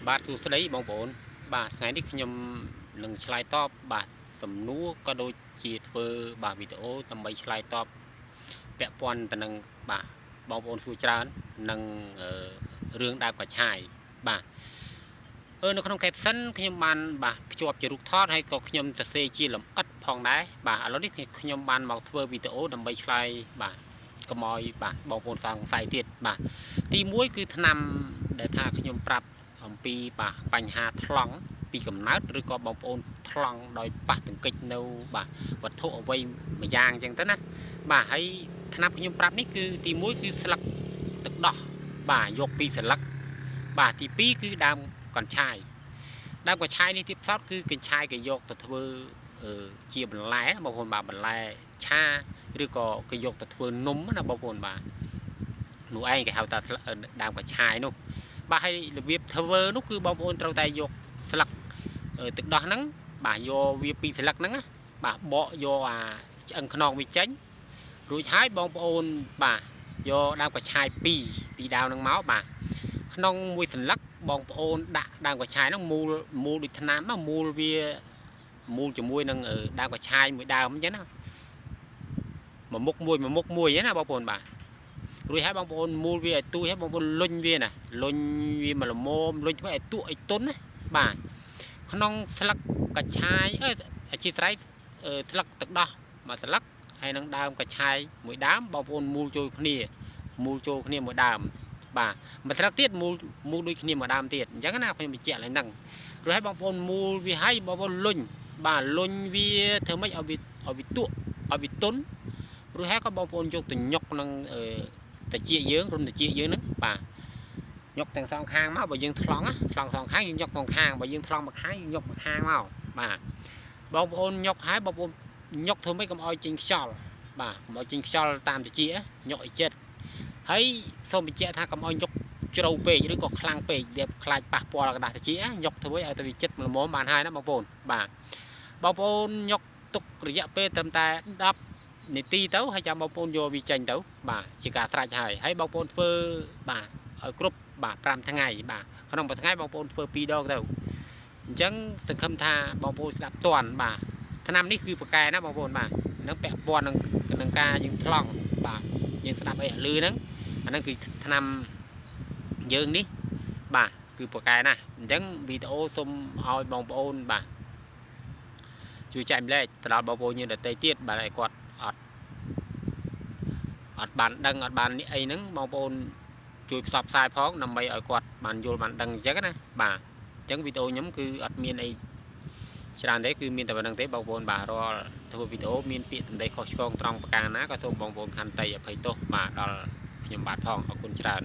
បាទសួស្តីបងប្អូនបាទថ្ងៃនេះខ្ញុំនឹងឆ្លើយតបបាទសំណួរក៏ដូចជាធ្វើបាទវីដេអូដើម្បីឆ្លើយតបពាក់ព័ន្ធទៅនឹងបាទបងប្អូនសួរច្រើននឹងរឿងដើមកញ្ឆាយបាទនៅក្នុង caption ខ្ញុំបានបាទភ្ជាប់ជារូបថតហើយក៏ខ្ញុំសរសេរជាលម្អិតផងដែរបាទឥឡូវនេះខ្ញុំបានមកធ្វើវីដេអូដើម្បីឆ្លើយបាទកុំឲ្យបាទបងប្អូនសង្ស័យទៀតបាទទី1គឺថ្នាំដែលថាខ្ញុំប្រាប់អំពីបាទបញ្ហាថ្លង់ពីកំណើតឬក៏បងប្អូនថ្លង់ដោយប៉ះទង្គិចនៅបាទវត្ថុអ្វីមួយយ៉ាងអញ្ចឹងទៅណាបាទហើយថ្នាំខ្ញុំប្រាប់នេះគឺទី1គឺស្លឹកទឹកដោះបាទយកពីស្លឹកបាទទី2គឺដើមកញ្ឆាយដើមកញ្ឆាយនេះទៀតផ្សោតគឺកញ្ឆាយគេយកទៅធ្វើជាបន្លែបងប្អូនបាទបន្លែឆាឬក៏គេយកទៅធ្វើនំណាបងប្អូនបាទនោះឯងគេហៅថាដើមកញ្ឆាយនោះបាទហើយរបៀបធ្វើនោះគឺបងប្អូនត្រូវតែយកស្លឹកទឹកដោះហ្នឹងបាទយកវាពីស្លឹកហ្នឹងបាទបកយកអាឆ្អឹងខ្នងវាចេញរួចហើយបងប្អូនបាទយកដើមកញ្ឆាយពីដើមហ្នឹងមកបាទក្នុងមួយសន្លឹកបងប្អូនដាក់ដើមកញ្ឆាយហ្នឹងមូលដូចថ្នាំមូលវាមូលជាមួយនឹងដើមកញ្ឆាយមួយដើមអញ្ចឹងណាមួយមុខមួយណាបងប្អូនបាទរួចហើយបងប្អូនមូលវាឲ្យទូចហើយបងប្អូនលុញវាណាលុញវាមកល្មមលុញធ្វើឲ្យទូឲ្យទុនណាបាទក្នុងស្លឹកកញ្ឆាយអាជីស្រ័យស្លឹកទឹកដោះមួយស្លឹកហើយនឹងដើមកញ្ឆាយមួយដើមបងប្អូនមូលចូលគ្នាមួយដើមបាទមួយស្លឹកទៀតមូលដូចគ្នាមួយដើមទៀតអញ្ចឹងណាខ្ញុំបញ្ជាក់ឡើងហ្នឹងរួចហើយបងប្អូនមូលវាឲ្យបងប្អូនលុញបាទលុញវាធ្វើម៉េចឲ្យវាទូឲ្យវាទុនរួចហើយក៏បងប្អូនយកទៅញុកនឹងតាជាយើងរុំតាជាយើងហ្នឹងបាទញុកទាំងសងខាងមកបើយើងថ្លង់សងខាងយើងញុកសងខាងបើយើងថ្លង់មួយខាងយើងញុកមួយខាងមកបាទបងប្អូនញុកហើយបងប្អូនញុកធ្វើម៉េចកុំឲ្យចេញខ្យល់បាទកុំឲ្យចេញខ្យល់តាមតាជាញុកឲ្យចិត្តហើយសូមបញ្ជាក់ថាកុំឲ្យញុកជ្រៅពេកឬក៏ខ្លាំងពេកវាខ្លាចប៉ះពាល់កណ្ដាស់តាជាញុកធ្វើម៉េចឲ្យទៅវាចិត្តល្មមបានហើយណាបងប្អូនបាទបងប្អូនញុកទុករយៈពេលត្រឹមតែ10នាទីទៅហើយចាំបងប្អូនយកវាចេញទៅបាទជាការស្រេចហើយបងប្អូនធ្វើបាទឲ្យគ្រប់បាទ5ថ្ងៃបាទក្នុងមួយថ្ងៃបងប្អូនធ្វើ2ដងទៅអញ្ចឹងសង្ឃឹមថាបងប្អូនស្ដាប់តាន់បាទឆ្នាំនេះគឺប្រកែណាបងប្អូនបាទនឹងពាក់ព័ន្ធនឹងការយើងថ្លង់បាទយើងស្ដាប់អីលឺហ្នឹងអាហ្នឹងគឺឆ្នាំយើងនេះបាទគឺប្រកែណាអញ្ចឹងវីដេអូសូមឲ្យបងប្អូនបាទជួយចែកម្លែកទៅដល់បងប្អូនយើងដទៃទៀតបាទឲ្យគាត់អត់បានដឹងអត់បានអីហ្នឹងបងប្អូនជួយផ្សព្វផ្សាយផងដើម្បីឲ្យគាត់បានយល់បានដឹងអញ្ចឹងណាបាទអញ្ចឹងវីដេអូខ្ញុំគឺអត់មានអីច្រើនទេគឺមានតែប៉ុណ្្នឹងទេបងប្អូនបាទរាល់ធ្វើវីដេអូមានពាក្យសម្ដីខុសឆ្គងត្រង់ប្រការណាក៏សូមបងប្អូនខន្តីអភ័យទោសបាទដល់ខ្ញុំបាទផងអរគុណច្រើន